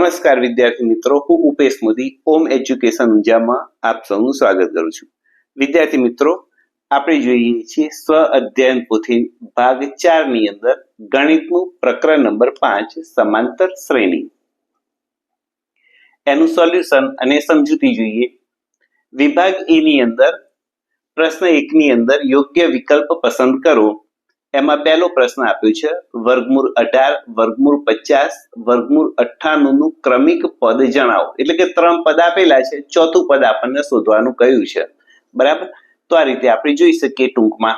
નમસ્કાર વિદ્યાર્થી મિત્રો, હું ઉપેશ મોદી ઓમ એજ્યુકેશન ઊંઝામાં આપ સૌનું સ્વાગત કરું છું. વિદ્યાર્થી મિત્રો, આપણે જોઈએ છીએ સ્વ અધ્યયન પોથી ભાગ 4 ની અંદર ગણિતનું પ્રકરણ નંબર 5 સમાંતર શ્રેણી. એનું સોલ્યુશન અને સમજૂતી જોઈએ. વિભાગ એ ની અંદર પ્રશ્ન 1 ની અંદર યોગ્ય વિકલ્પ પસંદ કરો. એમાં પહેલો પ્રશ્ન આપ્યો છે વર્ગમૂળ 18 વર્ગમૂળ 50 વર્ગમૂળ 98 નું ક્રમિક પદ જણાવો. એટલે કે 3 પદ આપેલા છે, ચોથું પદ આપણને શોધવાનું કહ્યું છે. બરાબર, તો આ રીતે આપણે જોઈ શકીએ ટૂંકમાં.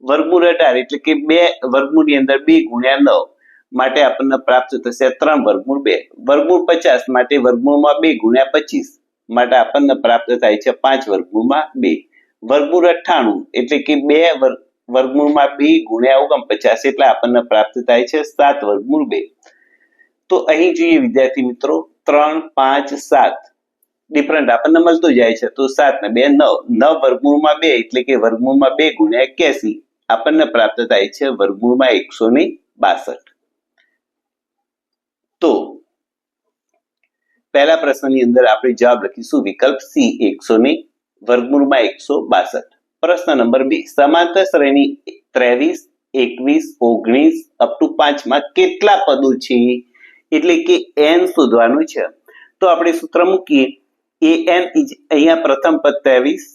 વર્ગમૂળ 18 એટલે કે 2 વર્ગમૂળની અંદર 2 ગુણ્યા 9 માટે આપણને પ્રાપ્ત થશે 3 વર્ગમૂળ 2. વર્ગમૂળ 50 માટે વર્ગમૂળમાં 2 ગુણ્યા 25 માટે આપણને પ્રાપ્ત થાય છે 5 વર્ગમૂળમાં 2. વર્ગમૂળ 98 એટલે કે 2 વર્ગમૂળમાં 2 ગુણ્યા 49 એટલે આપણને પ્રાપ્ત થાય છે 7 વર્ગમૂળ 2. તો અહીં જોઈએ વિદ્યાર્થી મિત્રો 3, 5, 7 ડિફરન્ટ આપણને મળતો જાય છે. તો 7 ને 2 9, 9 વર્ગમૂળમાં 2 એટલે કે વર્ગમૂળમાં 2 ગુણ્યા 81 આપણને પ્રાપ્ત થાય છે વર્ગમૂળમાં 162. તો પહેલા પ્રશ્નની અંદર આપણે જવાબ લખીશું વિકલ્પ સી 100 વર્ગમૂળમાં 162. પ્રશ્ન નંબર 2 સમાંતર શ્રેણી 23, 21, 19 અપ ટુ 5 માં કેટલા પદો છે? એટલે કે n શોધવાનું છે. તો આપણે સૂત્ર મૂકીએ an અહીંયા પ્રથમ પદ 23,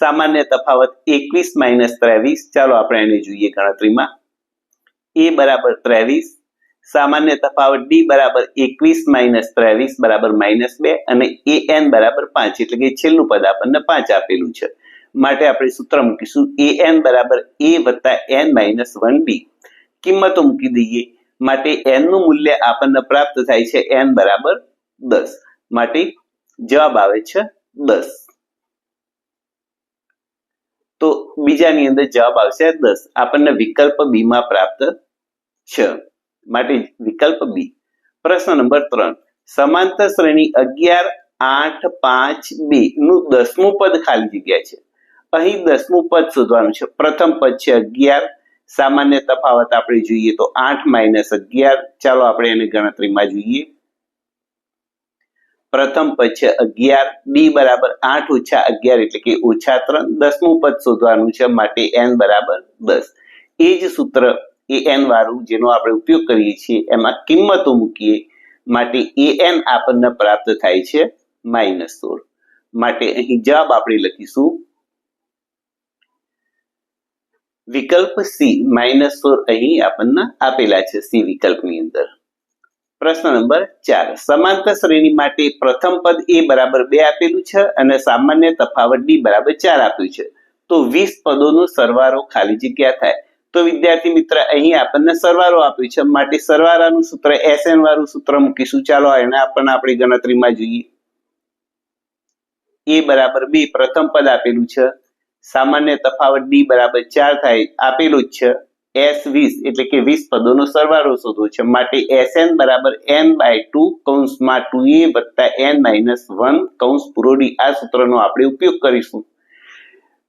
સામાન્ય તફાવત 21 માઇનસ 23. ચાલો આપણે એને જોઈએ ગણતરીમાં. a બરાબર 23, સામાન્ય તફાવત d બરાબર 21 માઇનસ 23 બરાબર -2 અને an બરાબર 5 એટલે કે છેલ્લું પદ આપણને 5 આપેલું છે. માટે આપણે સૂત્ર મૂકીશું an બરાબર a વત્તા n માઇનસ 1d. કિંમતો મૂકી દઈએ. માટે n નું મૂલ્ય આપણને પ્રાપ્ત થાય છે n બરાબર 10. માટે જવાબ આવે છે 10. તો બીજાની અંદર જવાબ આવશે 10. આપણને વિકલ્પ બી માં પ્રાપ્ત છે. માટે વિકલ્પ બી. પ્રશ્ન નંબર 3 સમાંતર શ્રેણી 11, 8, 5, 2 નું 10મું પદ ખાલી જગ્યા છે. અહીં 10મું પદ શોધવાનું છે. પ્રથમ પદ છે 11, સામાન્ય તફાવત આપણે જોઈએ તો 8 માઇનસ 11. ચાલો આપણે એને ગણતરીમાં જોઈએ. પ્રથમ પદ છે 11, d બરાબર 8 ઓછા 11 એટલે કે ઓછા 3. 10મું પદ શોધવાનું છે માટે n બરાબર 10. એ જ સૂત્ર an વાળું જેનો આપણે ઉપયોગ કરીએ છીએ એમાં કિંમતો મૂકીએ. માટે an આપણને પ્રાપ્ત થાય છે -16. માટે અહીં જવાબ આપણે લખીશું વિકલ્પ સી -16 અહીં આપણને આપેલા છે સી વિકલ્પની અંદર. પ્રશ્ન નંબર 4 સમાંતર શ્રેણી માટે પ્રથમ પદ a બરાબર 2 આપેલું છે અને સામાન્ય તફાવત d બરાબર 4 આપ્યું છે. તો 20 પદોનો સરવાળો ખાલી જગ્યા થાય. તો વિદ્યાર્થી મિત્ર અહીં આપણને સરવાળો આપ્યું છે માટે સરવાળાનું સૂત્ર sn વાળું સૂત્ર મૂકીશું. ચાલો એને આપણને આપણી ગણતરીમાં જોઈએ. a બરાબર 2 પ્રથમ પદ આપેલું છે, સામાન્ય તફાવત d બરાબર 4 થાય આપેલું જ છે. s 20 એટલે કે 20 પદોનો સરવાળો શોધવો છે. માટે sn બરાબર n/2 કૌંસમાં 2a વત્તા n માઇનસ 1 કૌંસ પૂરો d. આ સૂત્રનો આપણે ઉપયોગ કરીશું.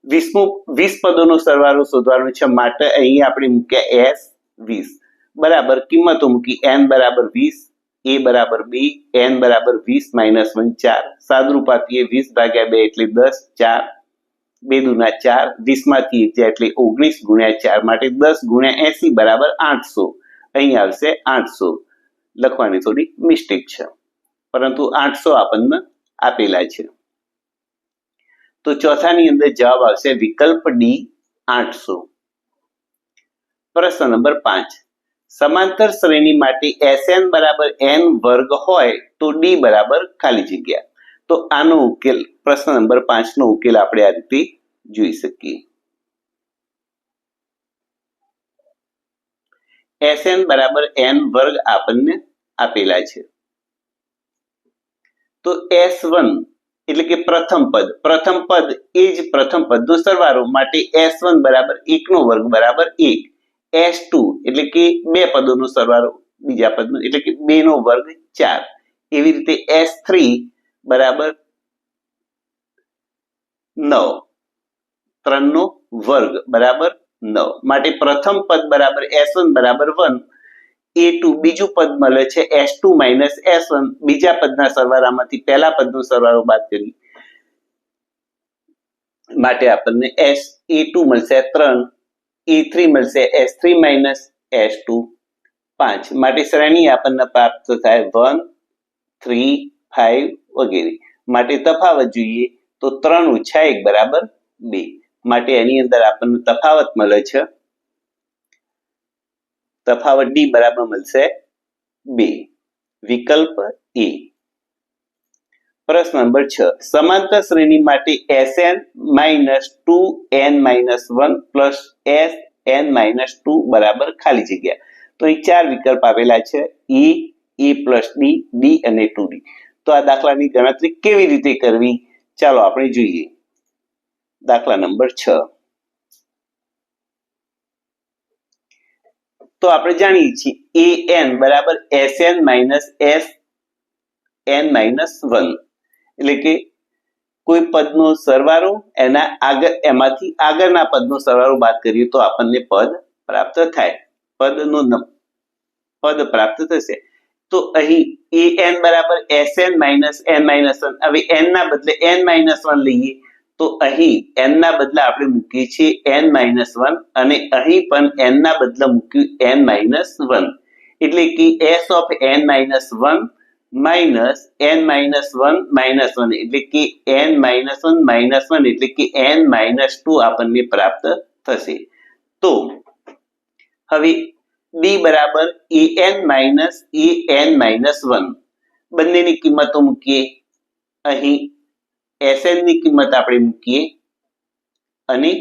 20 પદોનો સરવાળો શોધવાનો છે માટે અહીં આપણે મૂક્યા s 20 બરાબર કિંમતો મૂકી. n બરાબર 20, a બરાબર 2, n બરાબર 20 માઇનસ 1 4. સાદરૂપ આપીએ 20 ભાગ્યા 2 એટલે 10, 4 2 દુના 4, 20 માંથી 1 એટલે 19 ગુણ્યા 4 માટે 10 ગુણ્યા 80 બરાબર 800. અહીં આવશે 800. લખવાની થોડી મિસ્ટેક છે, પરંતુ 800 આપણને આપેલા છે. તો ચોથાની અંદર જવાબ આવશે વિકલ્પ ડી 800. પ્રશ્ન નંબર 5 સમાંતર શ્રેણી માટે sn બરાબર n વર્ગ હોય તો d બરાબર ખાલી જગ્યા. તો આનો ઉકેલ પ્રશ્ન નંબર 5 નો ઉકેલ આપણે આ રીતે જોઈ શકીએ. sn બરાબર n વર્ગ આપણને આપેલા છે. તો s1 એટલે કે પ્રથમ પદ એ જ પ્રથમ પદનો સરવાળો માટે s1 બરાબર 1 નો વર્ગ બરાબર 1. s2 એટલે કે 2 પદોનો સરવાળો બીજા પદનો એટલે કે 2 નો વર્ગ 4. એવી રીતે s3 બરાબર 9, 3 નો વર્ગ બરાબર 9. માટે પ્રથમ પદ બરાબર s1 બરાબર 1, a2 બીજું પદ મળે છે s2 માઇનસ s1 બીજા પદના સરવાળામાંથી પહેલા પદનો સરવાળો બાદ કરી માટે આપણને a2 મળશે 3, a3 મળશે s3 માઇનસ s2 5 માટે શ્રેણી આપણને પ્રાપ્ત થાય 1, 3, 5 વગેરે. માટે તફાવત જોઈએ તો 3 ઓછા 1 બરાબર 2 માટે એની અંદર આપણને તફાવત મળે છે તફાવત ડી બરાબર મળશે 2 વિકલ્પ એ. પ્રશ્ન નંબર 6 સમાંતર શ્રેણી માટે Sn minus 2n-1 plus Sn-2 બરાબર ખાલી જગ્યા. તો એ 4 વિકલ્પ આવેલા છે એ પ્લસ ડી અને 2d. તો આ દાખલાની ગણતરી કેવી રીતે કરવી ચાલો આપણે જોઈએ. દાખલા નંબર 6 તો આપણે જાણીએ છીએ an બરાબર Sn માઇનસ Sn-1 એટલે કે કોઈ પદનો સરવાળો એમાંથી આગળના પદનો સરવાળો બાદ કરીએ તો આપણને પદ પ્રાપ્ત થાય પદ પ્રાપ્ત થશે. તો અહીં an બરાબર Sn માઇનસ n-1 હવે n ના બદલે n-1 લઈએ તો અહીં n ના બદલે આપણે મૂકીએ છીએ n-1 અને અહીં પણ n ના બદલે મૂક્યું n-1 એટલે કે s of n-1 minus n-1 એટલે કે n-1 એટલે કે n-2 આપણને પ્રાપ્ત થશે. તો હવે ડી બરાબર an માઇનસ an-1 બંનેની કિંમતો મૂકીએ. અહીં Sn ની કિંમત આપણે મૂકીએ અને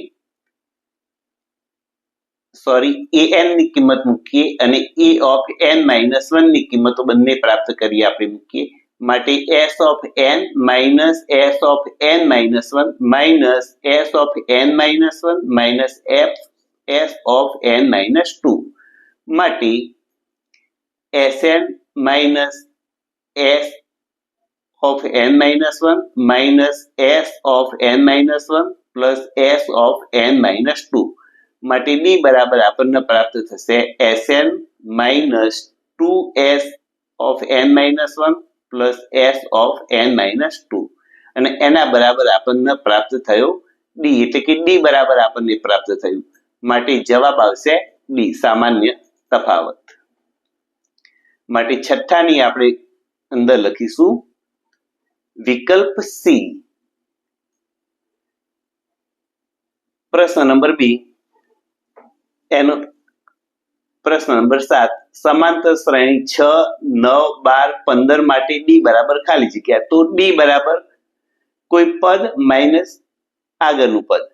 an ની કિંમત મૂકીએ અને a ઓફ n-1 ની કિંમતો બંને પ્રાપ્ત કરી આપણે મૂકીએ. માટે s of n minus s of n-1 minus s of n-1 minus s of n-2 માટે Sn minus s of n-1 minus s of n-1 plus s of n-2 માટે ડી બરાબર આપણને પ્રાપ્ત થશે Sn minus 2s of n-1 plus s of n-2 અને એના બરાબર આપણને પ્રાપ્ત થયો ડી એટલે કે ડી બરાબર આપણને પ્રાપ્ત થયું. માટે જવાબ આવશે ડી સામાન્ય તફાવત. માટે છઠ્ઠાની આપણે અંદર લખીશું વિકલ્પ સી. પ્રશ્ન નંબર 2 એનો પ્રશ્ન નંબર 7 સમાંતર શ્રેણી 6, 9, 12, 15 માટે ડી બરાબર ખાલી જગ્યા. તો ડી બરાબર કોઈ પદ માઇનસ આગળનું પદ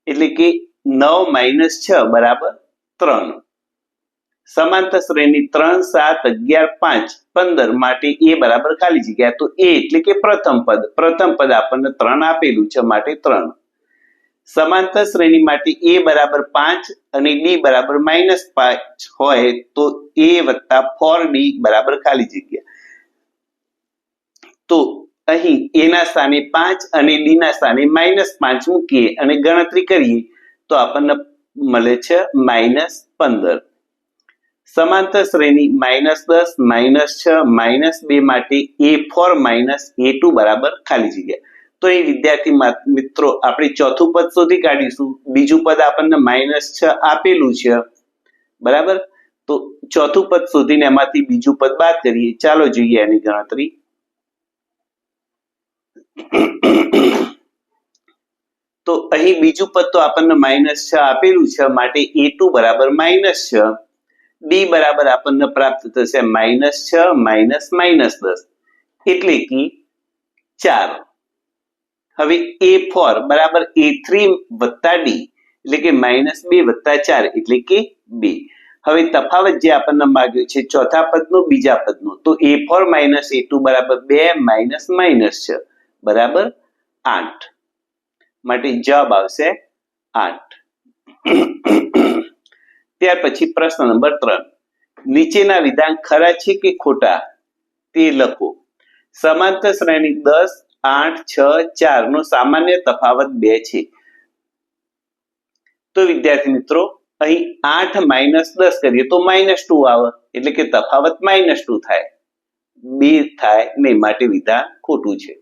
એટલે કે 9 માઇનસ 6 બરાબર 3. સમાંતર શ્રેણી 3, 7, 11, 5, 15 માટે એ બરાબર ખાલી જગ્યા. તો એ એટલે કે પ્રથમ પદ આપણને 3 આપેલું છે માટે 3. સમાંતર શ્રેણી માટે a બરાબર 5 અને d બરાબર -5 હોય તો a વત્તા 4d બરાબર ખાલી જગ્યા. તો અહીં a ના સ્થાને 5 અને d ના સ્થાને -5 મૂકીએ અને ગણતરી કરીએ તો આપણને મળે છે -15. સમાંતર શ્રેણી -10, -6, -2 માટે a4 a2 બરાબર ખાલી જગ્યા. તો એ વિદ્યાર્થી મિત્રો આપણે ચોથું પદ શોધી કાઢીશું. બીજું પદ આપણને -6 આપેલું છે બરાબર. તો ચોથું પદ શોધીને એમાંથી બીજું પદ બાદ કરીએ. ચાલો જોઈએ એની ગણતરી. તો અહીં બીજું પદ તો આપણને -6 આપેલું છે માટે a2 બરાબર -6. ડી બરાબર આપણને પ્રાપ્ત થશે -6 - એટલે કે 4. હવે a4 બરાબર a3 વત્તા d એટલે કે -2 વત્તા 4 એટલે કે 2. હવે તફાવત જે આપણને માંગ્યો છે ચોથા પદનો બીજા પદનો. તો a4 - a2 બરાબર 2 - -6 બરાબર 8. માટે જવાબ આવશે 8. ત્યાર પછી પ્રશ્ન નંબર 3 નીચેના વિધાન ખરા છે કે ખોટા તે લખો. સમાંતર શ્રેણી 10, 8, 6, 4 નો સામાન્ય તફાવત 2 છે. તો વિદ્યાર્થી મિત્રો અહીં 8 માઇનસ 10 કરીએ તો -2 આવે, એટલે કે તફાવત -2 થાય, 2 થાય નહીં, માટે વિધાન ખોટું છે.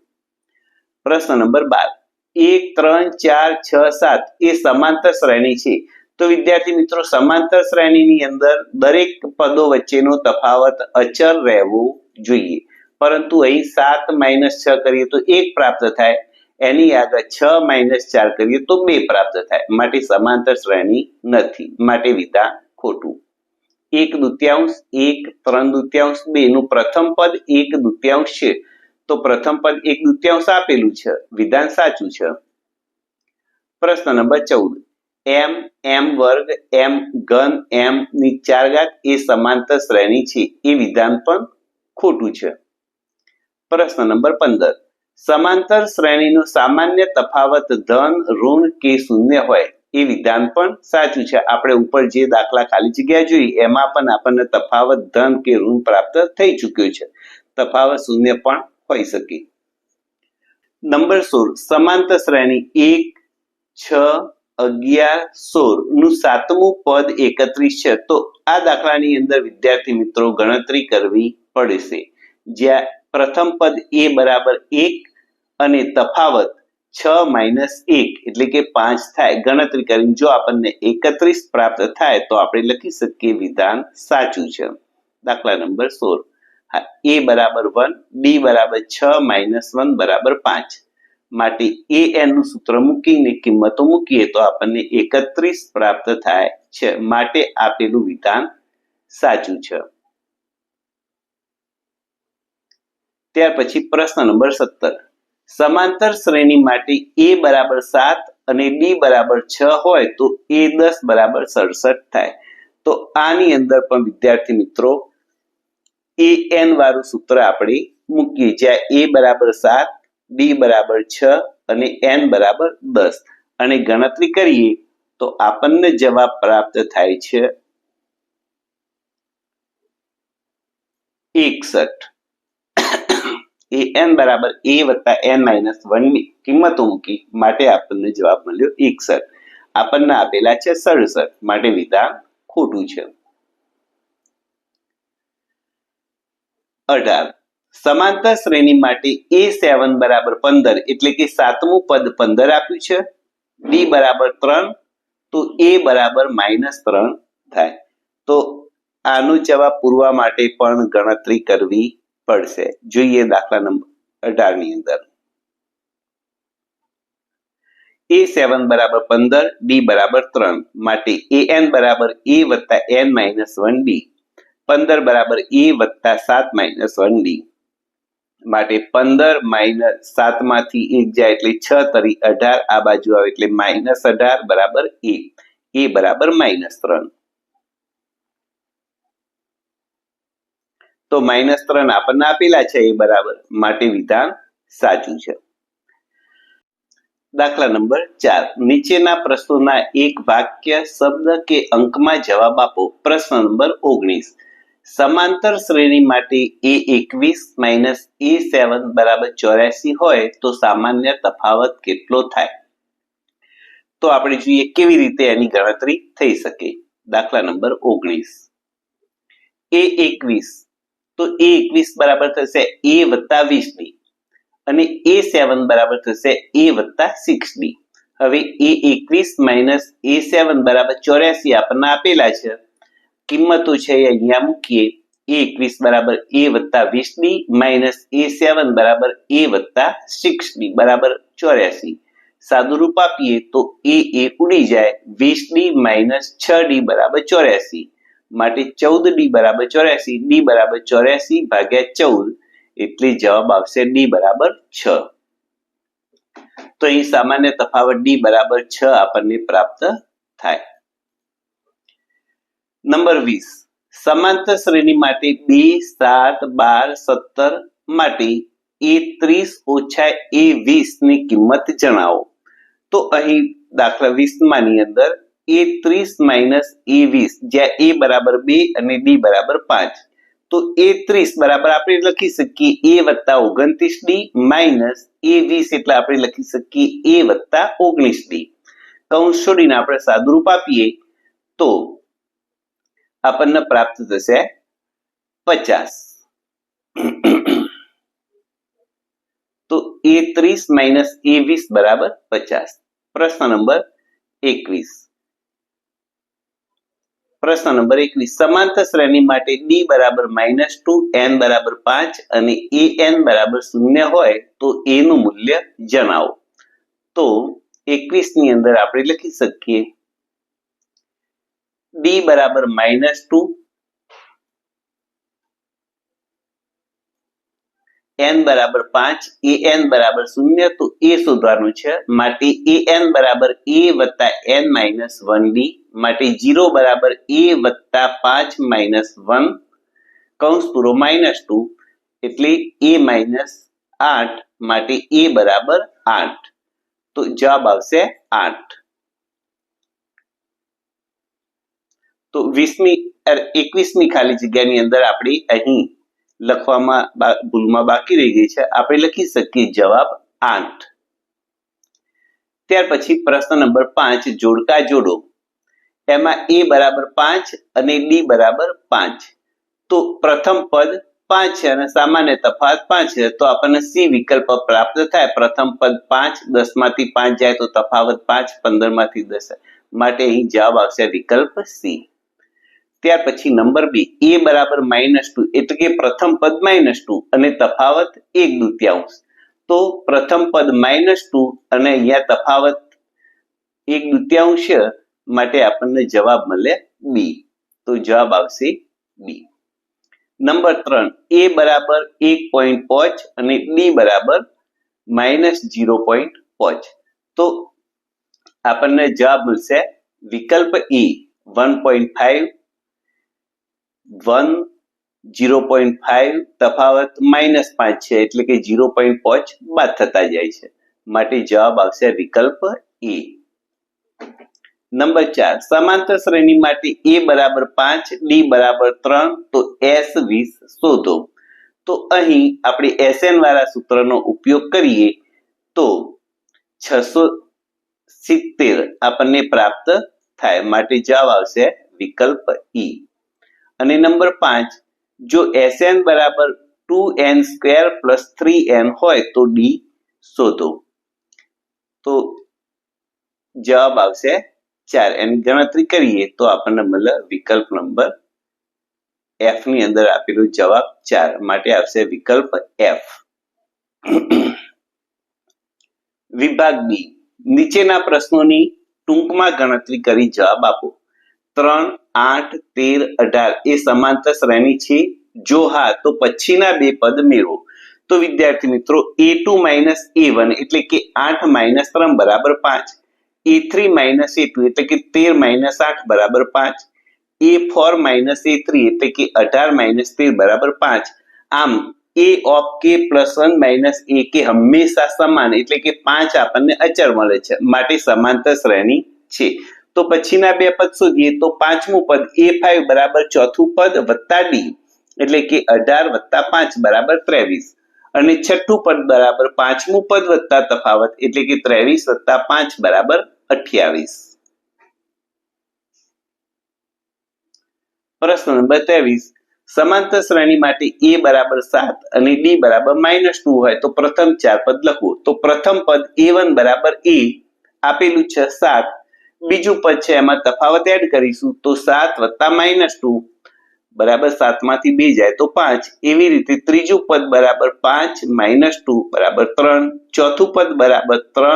પ્રશ્ન નંબર 12. 1, 3, 4, 6, 7 એ સમાંતર શ્રેણી છે. તો વિદ્યાર્થી મિત્રો, સમાંતર શ્રેણીની અંદર દરેક પદો વચ્ચેનો તફાવત અચળ રહેવો જોઈએ, પરંતુ અહીં 7 - 6 કરીએ તો 1 પ્રાપ્ત થાય, એની આગળ 6 - 4 કરીએ તો 2 પ્રાપ્ત થાય, માટે સમાંતર શ્રેણી નથી, માટે વિધાન ખોટું. 1/2, 1, 3/2, 2 નું પ્રથમ પદ 1/2 છે, તો પ્રથમ પદ 1/2 આપેલું છે, વિધાન સાચું છે. પ્રશ્ન નંબર 14. m, m વર્ગ, m ઘન, m ની 4 ઘાત એ સમાંતર શ્રેણી છે, એ વિધાન પણ ખોટું છે. પ્રશ્ન નંબર 15. સમાંતર શ્રેણીનો સામાન્ય તફાવત ધન, ઋણ કે શૂન્ય હોય, એ વિધાન પણ સાચું છે. આપણે ઉપર જે દાખલા ખાલી જગ્યા જોઈ એમાં પણ આપણને તફાવત ધન કે ઋણ પ્રાપ્ત થઈ ચૂક્યો છે, તફાવત શૂન્ય પણ હોઈ શકે. નંબર 16. સમાંતર શ્રેણી 1, 6, 11, 16 નું 7મું પદ 31 છે, તો આ દાખલાની અંદર વિદ્યાર્થી મિત્રો ગણતરી કરવી પડશે, જ્યાં પ્રથમ પદ a બરાબર 1 અને તફાવત 6 - 1 એટલે કે 5 થાય. ગણતરી કરીને જો આપણને 31 પ્રાપ્ત થાય તો આપણે લખી શકીએ વિધાન સાચું છે. દાખલા નંબર 16. a બરાબર 1, b બરાબર 6 - 1 બરાબર 5, માટે an નું સૂત્ર મૂકીને કિંમતો મૂકીએ તો આપણને 31 પ્રાપ્ત થાય છે, માટે આપેલું વિધાન સાચું છે. ત્યાર પછી પ્રશ્ન નંબર 17. સમાંતર શ્રેણી માટે a બરાબર 7 અને b બરાબર 6 હોય તો a 10 બરાબર 67 થાય. તો આની અંદર પણ વિદ્યાર્થી મિત્રો an વાળું સૂત્ર આપણે મૂકીએ, જ્યાં a બરાબર 7, b બરાબર 6 અને n બરાબર 10, અને ગણતરી કરીએ તો આપણને જવાબ પ્રાપ્ત થાય છે 61. an બરાબર a વત્તા n - 1 ની કિંમતો મૂકી માટે આપણને જવાબ મળ્યો 61. આપણને આપેલા છે 67, માટે વિધાન ખોટું છે. 18. સમાંતર શ્રેણી માટે a7 બરાબર 15 એટલે કે 7મું પદ 15 આપ્યું છે, b બરાબર 3 તો a બરાબર -3 થાય. તો આનો જવાબ પૂરવા માટે પણ ગણતરી કરવી પડશે. જોઈએ દાખલા નંબર 18 ની અંદર a7 બરાબર 15, b બરાબર 3, માટે an બરાબર a વત્તા n - 1d, 15 બરાબર a વત્તા 7 - 1d, માટે 15 - 7 માંથી 1 જાય એટલે 6 તરી 18, આ બાજુ આવે એટલે -18 બરાબર a બરાબર -3. તો -3 આપણને આપેલા છે એ બરાબર, માટે વિધાન સાચું છે. દાખલા નંબર 4. નીચેના પ્રશ્નોના એક વાક્ય, શબ્દ કે અંકમાં જવાબ આપો. પ્રશ્ન નંબર 19. સમાંતર શ્રેણી માટે a21 - a7 બરાબર 84 હોય તો સામાન્ય તફાવત કેટલો થાય? તો આપણે જોઈએ કેવી રીતે એની ગણતરી થઈ શકે. દાખલા નંબર 19. a21 તો a21 બરાબર થશે a વત્તા 20d, અને a7 બરાબર થશે a વત્તા 6d. હવે a21 - a7 બરાબર 84 આપણને આપેલા છે, કિંમતો છે અહીંયા મૂકીએ. a21 બરાબર a વત્તા 20d a7 બરાબર a વત્તા 6d બરાબર 84. સાદુરૂપ આપીએ તો a ઉડી જાય, 20d - 6d બરાબર 84, માટે 14d બરાબર 84, d બરાબર 84 ભાગ્યા 14, એટલે જવાબ આવશે d બરાબર 6. તો અહીં સામાન્ય તફાવત d બરાબર 6 આપણને પ્રાપ્ત થાય. નંબર 20. સમાંતર શ્રેણી માટે 2, 7, 12, 17 માટે a30 - a20 ની કિંમત જણાવો. તો અહીં દાખલા 20 ની અંદર a30 - a20, જ્યાં a બરાબર 2 અને d બરાબર 5, તો a30 બરાબર આપણે લખી શકીએ a વત્તા 29d માઇનસ a20 એટલે આપણે લખી શકીએ a વત્તા 19d. કૌંસ છોડીને આપણે સાદુરૂપ આપીએ તો આપણને પ્રાપ્ત થશે 50. તો A30 - A20 બરાબર 50. પ્રશ્ન નંબર 21. પ્રશ્ન નંબર 21. સમાંતર શ્રેણી માટે D બરાબર -2, N બરાબર 5 અને AN બરાબર 0 હોય તો A નું મૂલ્ય જણાવો. તો 21 ની અંદર આપણે લખી શકીએ D બરાબર -2, N બરાબર 5, AN બરાબર 0. તો A શોધવાનું છે, માટે AN બરાબર A વત્તા N - 1D, માટે 0 બરાબર A વત્તા 5 - 1 કૌંસ પૂરો -2 એટલે A - 8, માટે A બરાબર 8. તો જવાબ આવશે 8. તો 21મી ખાલી જગ્યાની અંદર આપણે અહીં લખવામાં ભૂલમાં બાકી રહી ગઈ છે, આપણે લખી શકીએ જવાબ 8. ત્યાર પછી પ્રશ્ન નંબર 5, જોડકા જોડો. એમાં A બરાબર 5 અને D બરાબર 5. તો પ્રથમ પદ 5 છે અને સામાન્ય તફાવત 5 છે, તો આપણને C વિકલ્પ પ્રાપ્ત થાય. પ્રથમ પદ 5, 10 માંથી 5 જાય તો તફાવત 5, 15 માંથી 10, માટે અહીં જવાબ આવશે વિકલ્પ C. ત્યાર પછી નંબર 2, A બરાબર -2 એટલે કે પ્રથમ પદ -2 અને તફાવત 1/2. તો પ્રથમ પદ -2 અને અહીંયા તફાવત 1/2, માટે આપણને જવાબ મળે B. તો જવાબ આવશે B. નંબર 3, A બરાબર 1.5 અને D બરાબર -0.5. તો આપણને જવાબ મળશે વિકલ્પ E 1.5, 1, 0.5, તફાવત -5 છે એટલે કે 0.5 બાદ થતા જાય છે, માટે જવાબ આવશે વિકલ્પ E. નંબર 4, સમાંતર શ્રેણી માટે A બરાબર 5, D બરાબર 3, તો S20 શોધો. તો અહીં આપણે SN વાળા સૂત્રનો ઉપયોગ કરીએ તો 670 આપણને પ્રાપ્ત થાય, માટે જવાબ આવશે વિકલ્પ E. અને નંબર 5, જો SN બરાબર 2n² + 3n હોય તો D શોધો. તો જવાબ આવશે 4. એની ગણતરી કરીએ તો આપણને મળે વિકલ્પ નંબર F ની અંદર આપેલો જવાબ 4, માટે આવશે વિકલ્પ F. વિભાગ B, નીચેના પ્રશ્નોની ટૂંકમાં ગણતરી કરી જવાબ આપો. 3, 8, 13, 18 એ સમાંતર શ્રેણી છે? જો હા, તો પછીના બે પદ મેળવો. તો વિદ્યાર્થી મિત્રો, A2 - A1 એટલે કે 8 - 3 બરાબર 5. A3 - A2 એટલે કે 13 - 8 બરાબર 5. A4 - A3 એટલે કે 18 - 13 બરાબર 5. આમ A of k + 1 - A k હંમેશા સમાન એટલે કે 5 આપણને અચળ મળે છે, માટે સમાંતર શ્રેણી છે. તો પછીના બે પદ શોધીએ તો પાંચમું પદ A5 બરાબર ચોથું પદ વત્તા D એટલે કે 18 વત્તા 5 બરાબર 23, અને છઠ્ઠું પદ બરાબર પાંચમું પદ વત્તા તફાવત એટલે કે 23 વત્તા 5 બરાબર 28. પ્રશ્ન નંબર 23, સમાંતર શ્રેણી માટે A બરાબર 7 અને D બરાબર -2 હોય તો પ્રથમ ચાર પદ લખો. તો પ્રથમ પદ A1 બરાબર A આપેલું છે 7, બીજું પદ છે એમાં તફાવત એડ કરીશું તો 7 વત્તા -2 બરાબર 7 માંથી 2 જાય તો 5. એવી રીતે ત્રીજું પદ બરાબર 5 - 2 બરાબર 3, ચોથું પદ બરાબર 3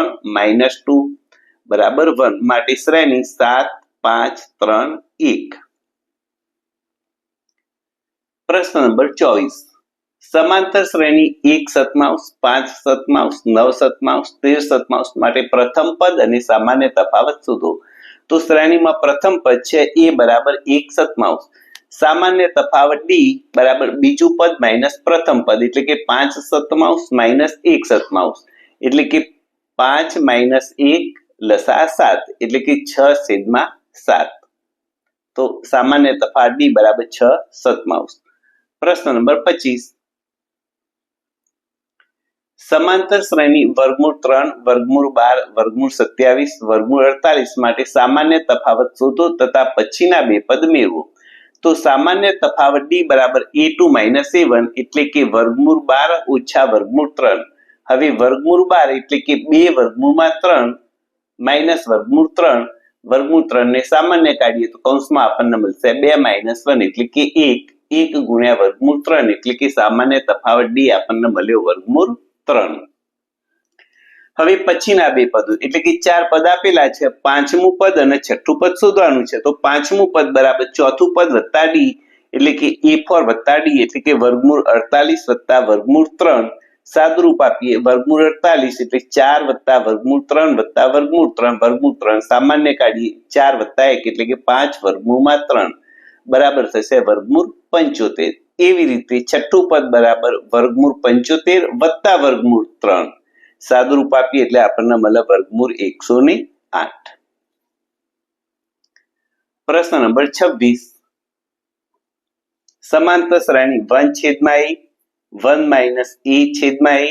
- 2 બરાબર 1, માટે શ્રેણી 7, 5, 3, 1. પ્રશ્ન નંબર 24, સમાંતર શ્રેણી 1/7, 5/7, 9/7, 13/7 માટે પ્રથમ પદ અને સામાન્ય તફાવત શોધો. તો શ્રેણીમાં પ્રથમ પદ છે A બરાબર 1/7, સામાન્ય તફાવત D બરાબર બીજું પદ માઇનસ પ્રથમ પદ એટલે કે 5/7 માઇનસ 1/7 એટલે કે 5 - 1 લસા 7 એટલે કે 6/7. તો સામાન્ય તફાવત D બરાબર 6/7. પ્રશ્ન નંબર 25, સમાંતર શ્રેણી વર્ગમૂળ 3, વર્ગમૂળ 12, વર્ગમૂળ 27, વર્ગમૂળ 48 માટે સામાન્ય તફાવત શોધો તથા પછીના બે પદ મેળવો. તો સામાન્ય તફાવત d બરાબર a2 માઇનસ a1 એટલે કે વર્ગમૂળ 12 ઓછા વર્ગમૂળ 3. હવે વર્ગમૂળ 12 એટલે કે 2 વર્ગમૂળમાં 3 માઇનસ વર્ગમૂળ 3, વર્ગમૂળ 3 ને સામાન્ય કાઢીએ તો કૌંસમાં આપણને મળશે 2 માઇનસ 1 એટલે કે 1, 1 ગુણ્યા વર્ગમૂળ 3 એટલે કે સામાન્ય તફાવત d આપણને મળ્યો વર્ગમૂળ 3. હવે પછીના બે પદો એટલે કે 4 પદ આપેલા છે, પાંચમું પદ અને છઠ્ઠું પદ શોધવાનું છે. તો પાંચમું પદ બરાબર ચોથું પદ વત્તા d એટલે કે a4 વત્તા d એટલે કે વર્ગમૂળ 48 વત્તા વર્ગમૂળ 3. સાદુરૂપ આપીએ વર્ગમૂળ 48 એટલે 4 વત્તા વર્ગમૂળ 3 વત્તા વર્ગમૂળ 3, વર્ગમૂળ 3 સામાન્ય કાઢીએ 4 વત્તા 1 એટલે કે 5 વર્ગમૂળમાં 3 બરાબર થશે વર્ગમૂળ 75. એવી રીતે છઠ્ઠું પદ બરાબર વર્ગમૂળ 75 વત્તા વર્ગમૂળ 3. સાદુરૂપ આપીએ એટલે આપણને મળે વર્ગમૂળ 108. પ્રશ્ન નંબર 26. સમાંતર શ્રેણી 1/a 1 માઇનસ a છેદમાં a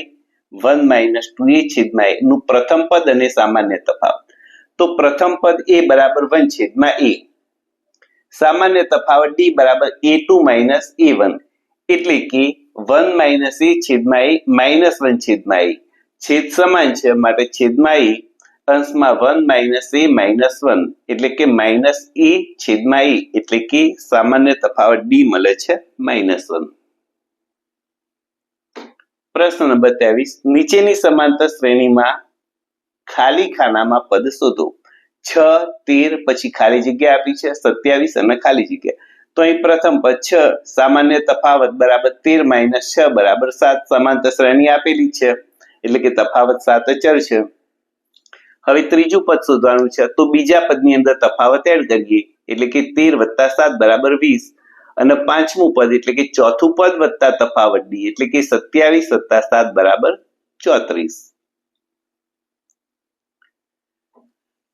1 માઇનસ 2a છેદમાં a નું પ્રથમ પદ અને સામાન્ય તફાવત. તો પ્રથમ પદ a બરાબર 1 છેદમાં a, સામાન્ય તફાવત d બરાબર a2 માઇનસ a1 એટલે કે 1 માઇનસ a છેદમાં a માઇનસ 1 છેદમાં a. છેદ સમાન છે માટે છેદમાં a, અંશમાં 1 માઇનસ a માઇનસ 1 એટલે કે માઇનસ a છેદમાં a એટલે કે સામાન્ય તફાવત d મળે છે માઇનસ 1. પ્રશ્ન નંબર 23. નીચેની સમાંતર શ્રેણીમાં ખાલી ખાનામાં પદ શોધો. 6, 13 પછી ખાલી જગ્યા આપી છે 27 અને ખાલી જગ્યા. તો અહીં પ્રથમ પદ 6 સામાન્ય તફાવત બરાબર 13 માઇનસ 6 બરાબર 7. સમાંતર શ્રેણી આપેલી છે એટલે કે તફાવત 7 અચળ છે. હવે ત્રીજું પદ શોધવાનું છે તો બીજા પદની અંદર તફાવત એડ કરીએ એટલે કે 13 વત્તા 7 બરાબર 20 અને પાંચમું પદ એટલે કે ચોથું પદ વત્તા તફાવત d એટલે કે 27 વત્તા 7 બરાબર 34.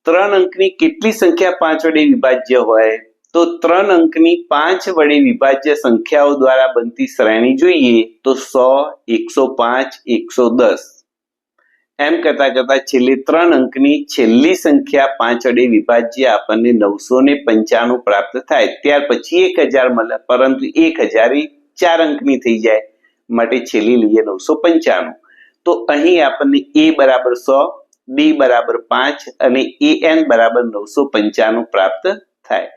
3 અંકની કેટલી સંખ્યા 5 વડે વિભાજ્ય હોય? તો 3 અંકની 5 વડે વિભાજ્ય સંખ્યાઓ દ્વારા બનતી શ્રેણી જોઈએ તો 100, 105, 110. એમ કરતા કરતા છેલ્લે 3 અંકની છેલ્લી સંખ્યા 5 વડે વિભાજ્ય આપણને 995 પ્રાપ્ત થાય. ત્યાર પછી 1000 મળે, પરંતુ 1000 4 અંકની થઈ જાય માટે છેલ્લી લઈએ 995. તો અહીં આપણને a બરાબર 100, d બરાબર 5 અને an બરાબર 995 પ્રાપ્ત થાય.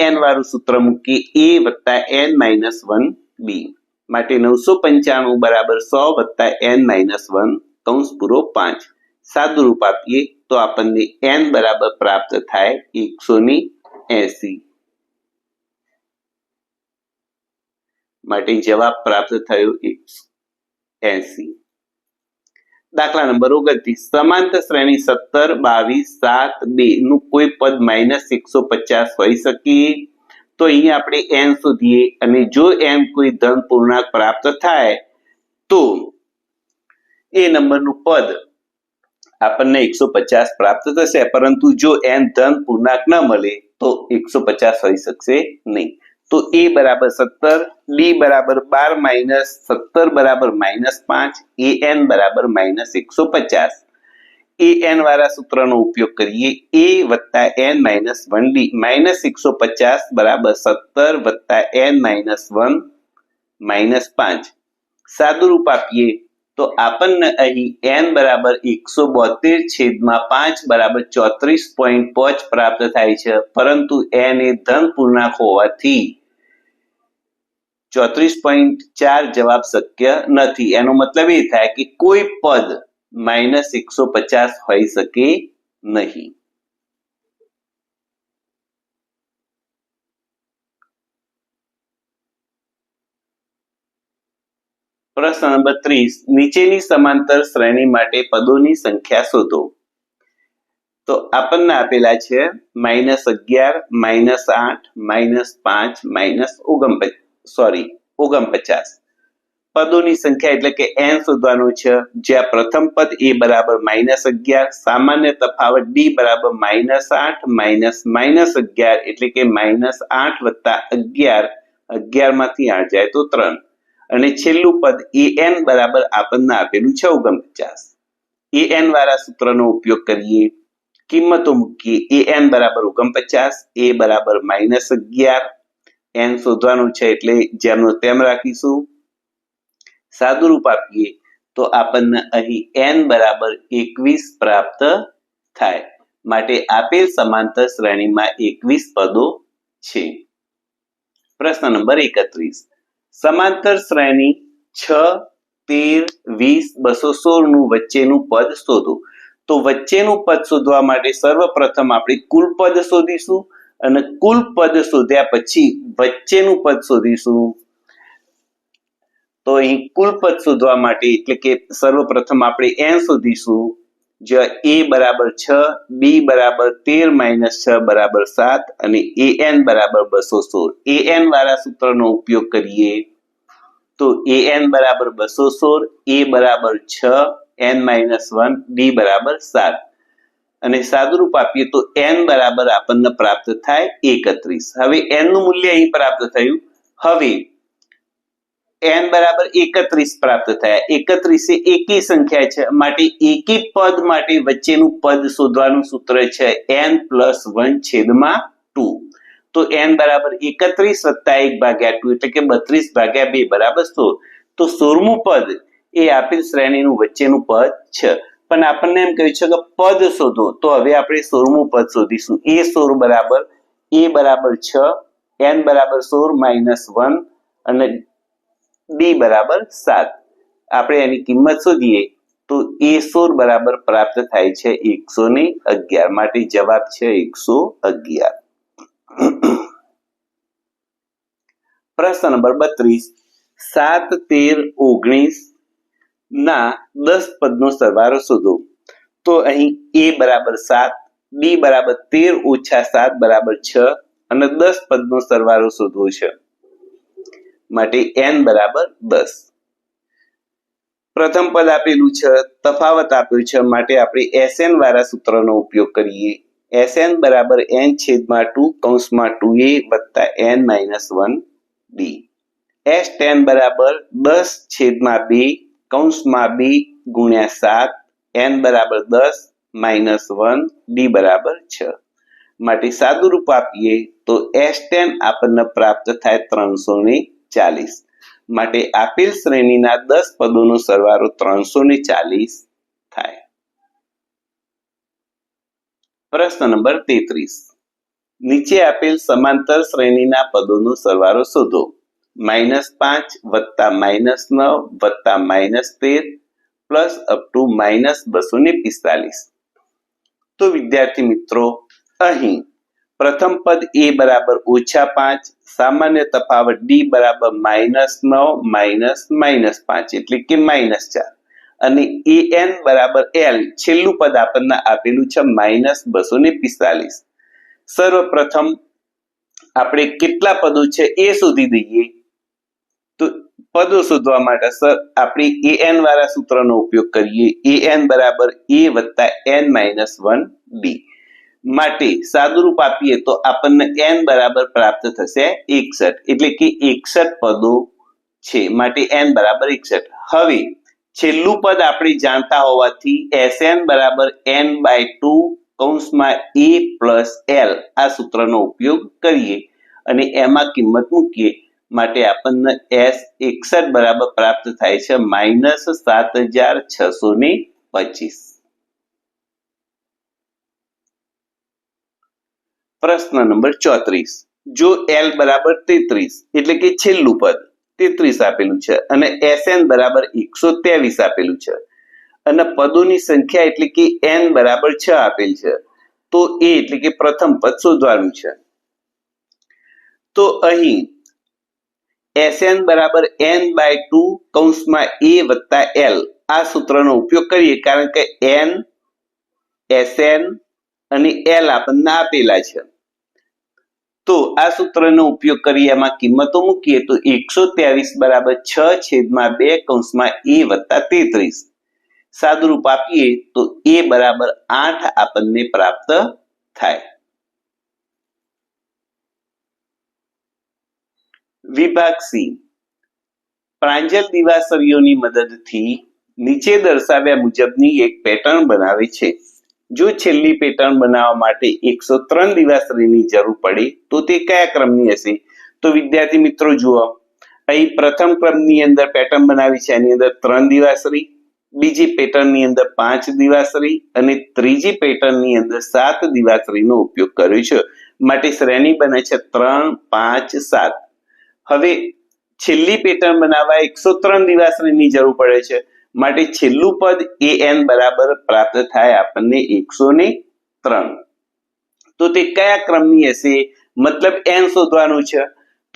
an વાળું સૂત્ર મૂકીએ a વત્તા n માઇનસ 1 b માટે 995 બરાબર 100 વત્તા n માઇનસ 1 કૌંસ પૂરો 5. સાદુરૂપ આપીએ તો આપણને n બરાબર પ્રાપ્ત થાય 180. માટે જવાબ પ્રાપ્ત થયો 180. દાખલા નંબર 29. સમાંતર શ્રેણી 17, 22, 7, 2 નું કોઈ પદ માઇનસ 150 હોઈ શકે. તો અહીં આપણે n શોધીએ અને જો n કોઈ ધન પૂર્ણાંક પ્રાપ્ત થાય તો એ નંબરનું પદ આપણને 150 પ્રાપ્ત થશે, પરંતુ જો n ધન પૂર્ણાંક ન મળે તો 150 હોઈ શકશે નહીં. તો a બરાબર 17, d બરાબર 12 માઇનસ 17 બરાબર માઇનસ 5, an બરાબર માઇનસ 150. an વાળા સૂત્રનો ઉપયોગ કરીએ a વત્તા n માઇનસ 1d માઇનસ 150 બરાબર 17 વત્તા n માઇનસ 1 માઇનસ 5. સાદુરૂપ આપીએ તો આપણને અહીં n બરાબર 172 છેદમાં 5 બરાબર 34.5 પ્રાપ્ત થાય છે, પરંતુ n એ ધન પૂર્ણાંક હોવાથી 34.4 જવાબ શક્ય નથી. એનો મતલબ એ થાય કે કોઈ પદ માઇનસ 150 હોઈ શકે નહીં. પ્રશ્ન નંબર 30. નીચેની સમાંતર શ્રેણી માટે પદોની સંખ્યા શોધો. તો આપણને આપેલા છે -11, -8, -5, -49. પદોની સંખ્યા એટલે કે n શોધવાનું છે, જ્યાં પ્રથમ પદ a બરાબર -11, સામાન્ય તફાવત d બરાબર -8 -11 એટલે કે -8 વત્તા 11, 11 માંથી 8 જાય તો 3 અને છેલ્લું પદ an બરાબર આપણને આપેલું છે 49. an વાળા સૂત્રનો ઉપયોગ કરીએ, કિંમતો મૂકીએ. an બરાબર 49, a બરાબર -11, n શોધવાનું છે એટલે જેમનું તેમ રાખીશું. સાદુરૂપ આપીએ તો આપણને અહીં n બરાબર 21 પ્રાપ્ત થાય. માટે આપેલ સમાંતર શ્રેણીમાં 21 પદો છે. પ્રશ્ન નંબર 31. સમાંતર શ્રેણી 6, 13, 20, 216 નું વચ્ચેનું પદ શોધો. તો વચ્ચેનું પદ શોધવા માટે સર્વપ્રથમ આપણે કુલ પદ શોધીશું અને કુલ પદ શોધ્યા પછી વચ્ચેનું પદ શોધીશું. તો અહીં કુલ પદ શોધવા માટે એટલે કે સર્વપ્રથમ આપણે n શોધીશું, જ્યાં a બરાબર 6, b બરાબર 13 - 6 બરાબર 7 અને an બરાબર 216. an વાળા સૂત્રનો ઉપયોગ કરીએ તો an બરાબર 216, a બરાબર 6, n-1, b બરાબર 7 અને સાદુરૂપ આપીએ તો n બરાબર આપણને પ્રાપ્ત થાય 31. હવે n નું મૂલ્ય અહીં પ્રાપ્ત થયું. હવે n બરાબર 31 પ્રાપ્ત થયા. 31 એ એકી સંખ્યા છે, માટે એકી પદ માટે વચ્ચેનું પદ શોધવાનું સૂત્ર છે n+1/2. તો n બરાબર 31 વત્તા 1/2 એટલે કે 32/2 બરાબર 16. તો 16મું પદ એ આપેલ શ્રેણીનું વચ્ચેનું પદ છે. પણ આપણને એમ કહ્યું છે કે પદ શોધો, તો હવે આપણે 16મું પદ શોધીશું. a16 બરાબર a બરાબર 6, n બરાબર 16 - 1 અને b બરાબર 7. આપણે એની કિંમત શોધીએ તો a16 બરાબર પ્રાપ્ત થાય છે 111. માટે જવાબ છે 111. પ્રશ્ન નંબર 32. 7, 13, 19 ના 10 પદનો સરવાળો શોધો. તો અહીં a બરાબર 7, b બરાબર 13 - 7 બરાબર 6 અને 10 પદનો સરવાળો શોધવો છે. માટે n બરાબર 10. પ્રથમ પદ આપેલું છે, તફાવત આપ્યું છે, માટે આપણે Sn વાળા સૂત્રનો ઉપયોગ કરીએ. Sn બરાબર n/2 કૌંસમાં 2a વત્તા n-1b. S10 બરાબર 10/2 કૌંસમાં 2 ગુણ્યા 7, n બરાબર 10 - 1, b બરાબર 6. માટે સાદુરૂપ આપીએ તો S10 આપણને પ્રાપ્ત થાય 340. માટે આપેલ શ્રેણીના 10 પદોનો સરવાળો 340 થાય. પ્રશ્ન નંબર 33. નીચે આપેલ સમાંતર શ્રેણીના પદોનો સરવાળો શોધો. -5 વત્તા -9 વત્તા -13 પ્લસ અપ ટુ -245. તો વિદ્યાર્થી મિત્રો, અહીં પ્રથમ પદ a બરાબર -5, સામાન્ય તફાવત d બરાબર -9 -5 એટલે કે -4 અને an બરાબર l છેલ્લું પદ આપણને આપેલું છે -245. સર્વપ્રથમ આપણે કેટલા પદો છે એ શોધી દઈએ. તો પદો શોધવા માટે આપણે an વાળા સૂત્રનો ઉપયોગ કરીએ. an બરાબર a વત્તા n-1b. માટે સાદુરૂપ આપીએ તો આપણને n બરાબર પ્રાપ્ત થશે 61, એટલે કે 61 પદો છે. માટે n બરાબર 61. હવે છેલ્લું પદ આપણે જાણતા હોવાથી Sn બરાબર n/2 કૌંસમાં a પ્લસ l આ સૂત્રનો ઉપયોગ કરીએ અને એમાં કિંમત મૂકીએ. માટે આપણને S61 બરાબર પ્રાપ્ત થાય છે -7625. પ્રશ્ન નંબર 34. જો L બરાબર 33 એટલે કે છેલ્લું પદ 33 આપેલું છે અને Sn બરાબર 123 આપેલું છે અને પદોની સંખ્યા એટલે કે n બરાબર 6 આપેલ છે, તો એ એટલે કે પ્રથમ પદ શોધવાનું છે. તો અહીં Sn બરાબર n/2 કૌંસમાં a વત્તા l આ સૂત્રનો ઉપયોગ કરીએ, કારણ કે n, Sn અને l આપણને આપેલા છે. તો આ સૂત્રનો ઉપયોગ કરી એમાં કિંમતો મૂકીએ તો 123 બરાબર 6/2 કૌંસમાં a વત્તા 33. સાદુરૂપ આપીએ તો a બરાબર 8 આપણને પ્રાપ્ત થાય. વિભાગ સી. પ્રાંજલ દિવાસળીઓની મદદથી નીચે દર્શાવ્યા મુજબની એક પેટર્ન બનાવે છે. જો છેલ્લી પેટર્ન બનાવવા માટે 103 દિવાસળીની જરૂર પડે તો તે કયા ક્રમની હશે? તો વિદ્યાર્થી મિત્રો જુઓ, અહીં પ્રથમ ક્રમની અંદર પેટર્ન બનાવી છે, એની અંદર 3 દિવાસળી, બીજી પેટર્નની અંદર 5 દિવાસળી અને ત્રીજી પેટર્નની અંદર 7 દિવાસળીનો ઉપયોગ કર્યો છે. માટે શ્રેણી બને છે 3, 5, 7. હવે છેલ્લી પેટર્ન બનાવવા 103 દિવાસળીની જરૂર પડે છે, માટે છેલ્લું પદ an બરાબર પ્રાપ્ત થાય આપણને 103. તો તે કયા ક્રમની હશે? મતલબ n શોધવાનું છે.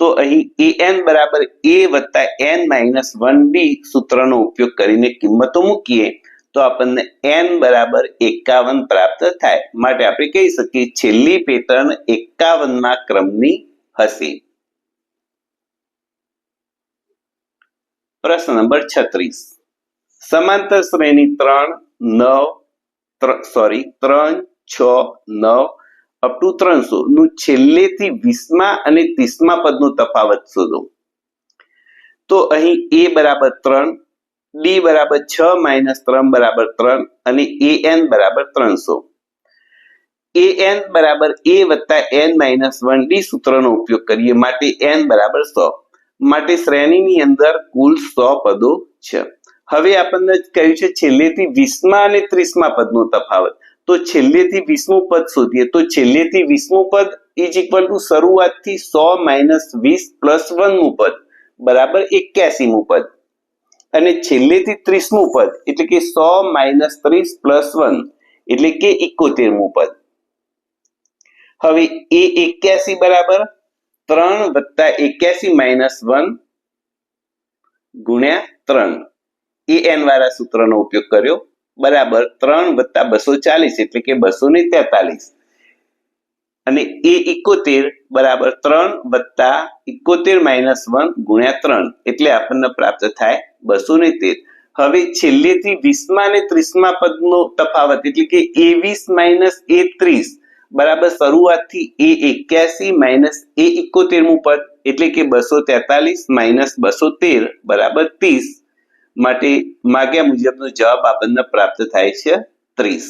તો અહીં an બરાબર a વત્તા n માઇનસ 1d સૂત્રનો ઉપયોગ કરીને કિંમતો મૂકીએ તો આપણને n બરાબર 51 પ્રાપ્ત થાય. માટે આપણે કહી શકીએ છેલ્લી પેટર્ન 51મા ક્રમની હશે. પ્રશ્ન નંબર 36. સમાંતર શ્રેણી 3, 6, 9 અપ ટુ 300 નું છેલ્લેથી 20મા અને 30મા પદનો તફાવત શોધો. તો અહીં a બરાબર 3, d બરાબર 6 માઇનસ 3 બરાબર 3 અને an બરાબર 300. an બરાબર a વત્તા n માઇનસ 1d સૂત્રનો ઉપયોગ કરીએ માટે n બરાબર 100. માટે શ્રેણીની અંદર કુલ 100 પદો છે. હવે આપણને કહ્યું છે છેલ્લેથી 20મા અને 30મા પદનો તફાવત. તો છેલ્લેથી 20મું પદ શોધીએ તો છેલ્લેથી 20મું પદ ઇઝ ઇક્વલ ટુ શરૂઆતથી 100 માઇનસ 20 પ્લસ 1મું પદ બરાબર 81મું પદ અને છેલ્લેથી 30મું પદ એટલે કે 100 માઇનસ 30 પ્લસ 1 એટલે કે 71મું પદ. હવે એ 81 બરાબર 3 વત્તા 81 માઇનસ 1 ગુણ્યા 3 an વાળા સૂત્રનો ઉપયોગ કર્યો બરાબર 3 વત્તા 240 એટલે કે 243 અને એ 71 બરાબર 3 વત્તા 71 માઇનસ 1 ગુણ્યા 3 એટલે આપણને પ્રાપ્ત થાય 213. હવે છેલ્લેથી 20મા અને 30મા પદનો તફાવત એટલે કે a20 માઇનસ a30 બરાબર શરૂઆતથી a81 માઇનસ a71મું પદ એટલે કે 243 માઇનસ 213 બરાબર 30. માટે માગ્યા મુજબનો જવાબ આપણને પ્રાપ્ત થાય છે 30.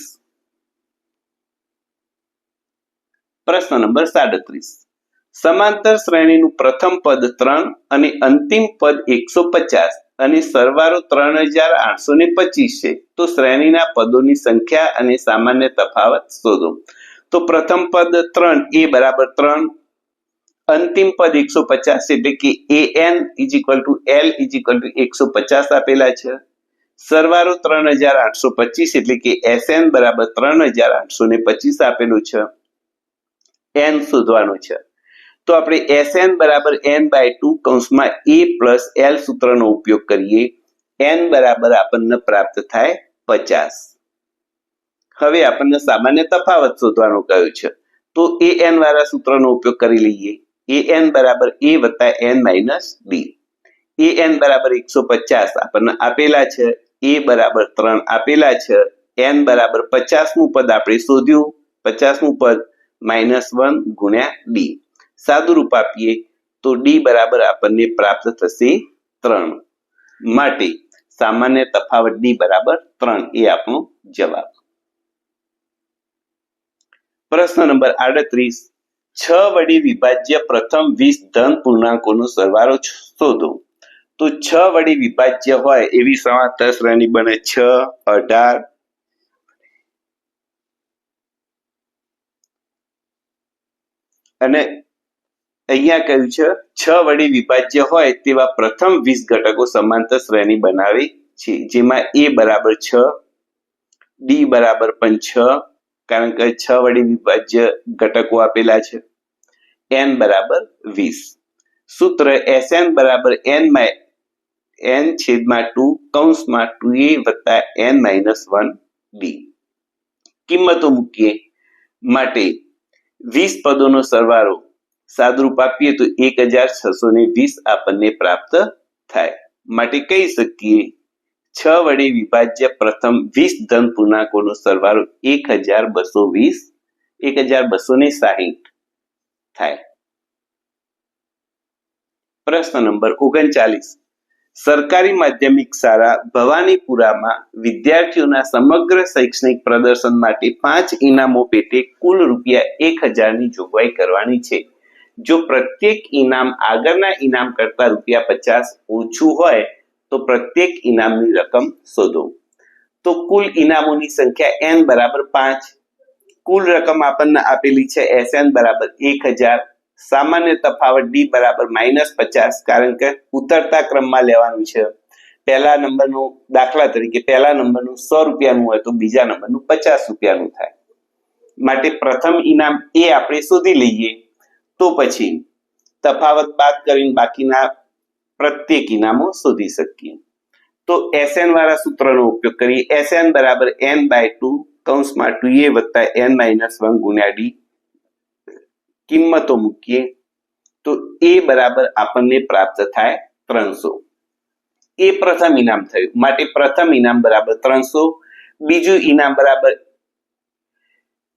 પ્રશ્ન નંબર 37. સમાંતર શ્રેણીનું પ્રથમ પદ 3 અને અંતિમ પદ 150 અને સરવાળો 3825 છે. તો શ્રેણીના પદોની સંખ્યા અને સામાન્ય તફાવત શોધો. તો પ્રથમ પદ 3 a બરાબર 3, અંતિમ પદ 150 એટલે કે an is equal to l is equal to 150 આપેલા છે. સરવાળો 3825 એટલે કે sn બરાબર 3825 આપેલું છે. n શોધવાનું છે. તો આપણે sn બરાબર n/2 કૌંસમાં a પ્લસ l સૂત્રનો ઉપયોગ કરીએ. n બરાબર આપણને પ્રાપ્ત થાય 50. હવે આપણને સામાન્ય તફાવત શોધવાનું કહ્યું છે. તો an વાળા સૂત્રનો ઉપયોગ કરી લઈએ. an બરાબર a વત્તા n માઇનસ d. an બરાબર 150 આપણને આપેલા છે, a બરાબર 3 આપેલા છે, n બરાબર 50મું પદ આપણે શોધ્યું, 50મું પદ માઇનસ 1 ગુણ્યા d. સાદું રૂપ આપીએ તો d બરાબર આપણને પ્રાપ્ત થશે 3. માટે સામાન્ય તફાવત d બરાબર 3 એ આપણો જવાબ. પ્રશ્ન નંબર 38. 6 વડે વિભાજ્ય પ્રથમ 20 ધન પૂર્ણાંકોનો સરવાળો શોધો. તો 6 વડે વિભાજ્ય હોય એવી સમાંતર શ્રેણી બને 6, 18 અને અહીંયા કહ્યું છે 6 વડે વિભાજ્ય હોય તેવા પ્રથમ 20 ઘટકો સમાંતર શ્રેણી બનાવે છે. જેમાં a બરાબર 6, d બરાબર પણ 6 કારણ કે 6 વડે વિભાજ્ય ઘટકો આપેલા છે, n બરાબર 20. સૂત્ર sn બરાબર n છેદમાં 2 કૌંસમાં 2a વત્તા n માઇનસ 1d. કિંમતો મૂકીએ માટે 20 પદોનો સરવાળો સાદુરૂપ આપીએ તો 1620 આપણને પ્રાપ્ત થાય. માટે કહી શકીએ 6 વડે વિભાજ્ય પ્રથમ 20 ધન પૂર્ણાંકોનો સરવાળો 1260 થાય. પ્રશ્ન નંબર 39. સરકારી માધ્યમિક શાળા ભવાનીપુરામાં વિદ્યાર્થીઓના સમગ્ર શૈક્ષણિક પ્રદર્શન માટે 5 ઇનામો પેટે કુલ ₹1000ની જોગવાઈ કરવાની છે. જો પ્રત્યેક ઇનામ આગળના ઇનામ કરતા ₹50 ઓછું હોય તો પ્રત્યેક ઇનામની રકમ શોધો. તો કુલ ઇનામોની સંખ્યા n બરાબર 5. કુલ રકમ આપણને આપેલી છે SN બરાબર 1000. સામાન્ય તફાવત D બરાબર -50, કારણ કે ઉતરતા ક્રમમાં લેવાનું છે. પહેલા નંબરનું, દાખલા તરીકે પહેલા નંબરનું ₹100 હોય તો બીજા નંબરનું ₹50 થાય. માટે પ્રથમ ઇનામ એ આપણે શોધી લઈએ, તો પછી તફાવત બાદ કરીને બાકીના પ્રત્યેક ઇનામો શોધી શકીએ. તો SN વાળા સૂત્રનો ઉપયોગ કરીએ. SN બરાબર n/2 કૌંસમાં 2a + n-1 ગુણ્યા D. કિંમતો મૂકીએ તો a બરાબર આપણને પ્રાપ્ત થાય 300. એ પ્રથમ ઇનામ થયું, માટે પ્રથમ ઇનામ બરાબર 300. બીજું ઇનામ બરાબર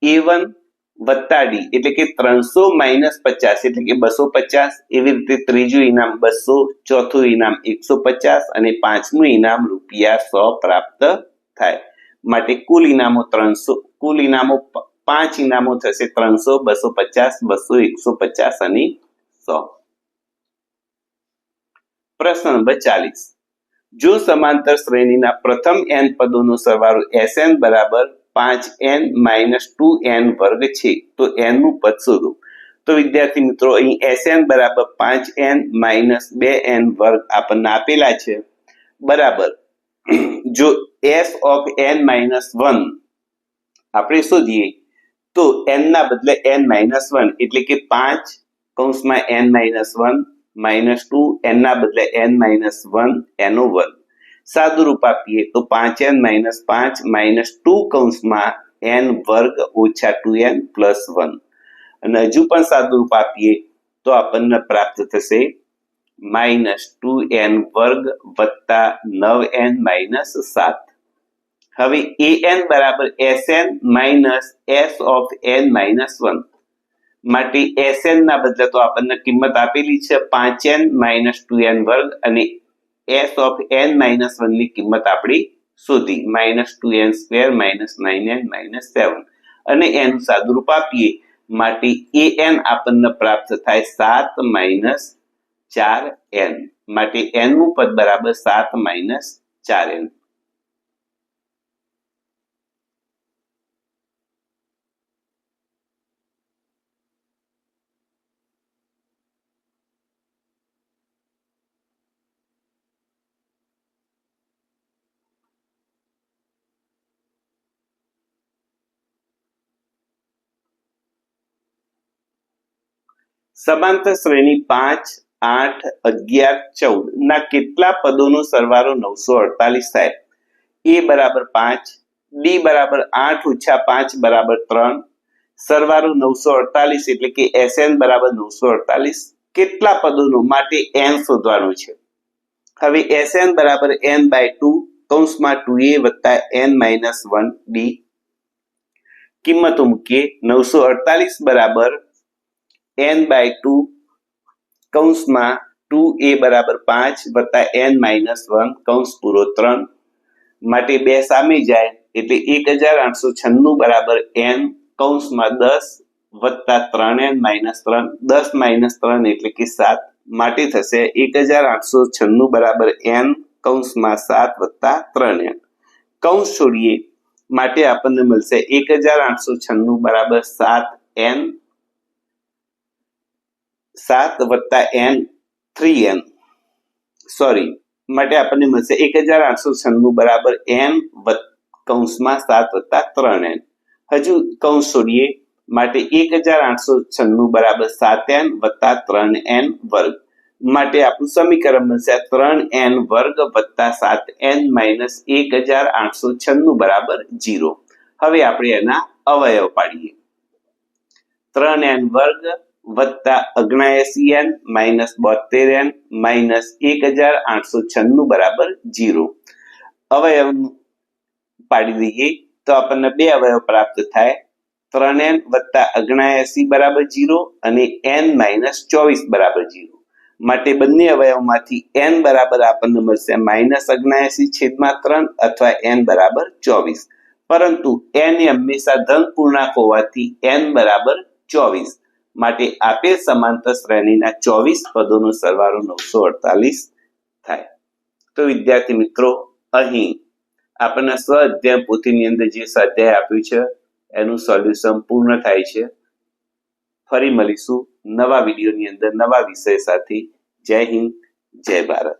A1 + D, એટલે કે 300 - 50, એટલે કે 250. એવી રીતે ત્રીજું ઇનામ 200, ચોથું ઇનામ 150 અને પાંચમું ઇનામ ₹100 પ્રાપ્ત થાય. માટે કુલ ઇનામો 300, કુલ ઇનામો 5 ઇનામો થશે 300, 250, 200, 150 અને 100. પ્રશ્ન નંબર 40. જો સમાંતર શ્રેણીના પ્રથમ n પદોનો સરવાળો SN બરાબર 5n - 2n વર્ગ છે તો n નું પદ શોધો. તો વિદ્યાર્થી મિત્રો, અહીં SN બરાબર 5n - 2n વર્ગ આપણને આપેલા છે, બરાબર. જો S of n-1 આપણે શોધીએ તો n ના બદલે n-1, એટલે કે 5 કૌંસમાં n-1 -2 n ના બદલે n-1 એનો વર્ગ. સાદું રૂપ આપીએ તો 5n - 5 -2 કૌંસમાં n વર્ગ ઓછા 2n + 1. અને હજુ પણ સાદું રૂપ આપીએ તો આપણને પ્રાપ્ત થશે -2n વર્ગ વત્તા 9n - 7. હવે an બરાબર SN - S of n-1. માટે SN ના બદલે તો આપણને કિંમત આપેલી છે 5n - 2n વર્ગ, અને S of n-1 ની કિંમત આપણે શોધી -2n² - 9n - 7, અને એનું સાદુરૂપ આપીએ માટે an આપણને પ્રાપ્ત થાય 7 - 4n. માટે n નું પદ બરાબર 7 - 4n. સમાંતર શ્રેણી 5, 8, 11, 14 ના કેટલા પદોનો સરવાળો 948 થાય? A બરાબર 5, D બરાબર 8 - 5 બરાબર 3. સરવાળો 948, એટલે કે SN બરાબર 948. કેટલા પદોનો? માટે n શોધવાનું છે. હવે SN બરાબર n/2 કૌંસમાં 2a + n-1 D. કિંમતો મૂકીએ. 948 બરાબર n/2 કૌંસમાં 2a બરાબર 5 + n-1 કૌંસ પૂરો 3. માટે 2 સામે જાય એટલે 1896 બરાબર n કૌંસમાં 10 + 3n - 3. 10 - 3 એટલે કે 7. માટે થશે 1896 બરાબર n કૌંસમાં 7 + 3n. કૌંસ છોડીએ માટે આપણને મળશે 1896 બરાબર 7n 7 + n 3n. સોરી, માટે આપણને મળશે 1896 બરાબર n કૌંસમાં 7 + 3n. હજુ કૌંસ છોડીએ માટે 1896 બરાબર 7n + 3n વર્ગ. માટે આપણું સમીકરણ બનશે 3n વર્ગ વત્તા 7n - 1896 બરાબર 0. હવે આપણે એના અવયવ પાડીએ. 3n વર્ગ વત્તા 79n - 72n - 1896 બરાબર 0. અવયવ પાડી દઈએ તો આપણને 2 અવયવ પ્રાપ્ત થાય. 3n વત્તા 79 બરાબર 0 અને n - 24 બરાબર 0. માટે બંને અવયવમાંથી n બરાબર આપણને મળશે -79/3 અથવા n બરાબર 24, પરંતુ n એ હંમેશા ધન પૂર્ણાંક હોવાથી n બરાબર 24, માટે આપેલ સમાંતર શ્રેણીના 24 પદોનો સરવાળો 948 થાય. તો વિદ્યાર્થી મિત્રો, અહીં આપણને સ્વ અધ્યયન પોથીની અંદર જે સ્વાધ્યાય આપ્યું છે એનું સોલ્યુશન પૂર્ણ થાય છે. ફરી મળીશું નવા વિડીયોની અંદર નવા વિષય સાથે. જય હિન્દ, જય ભારત.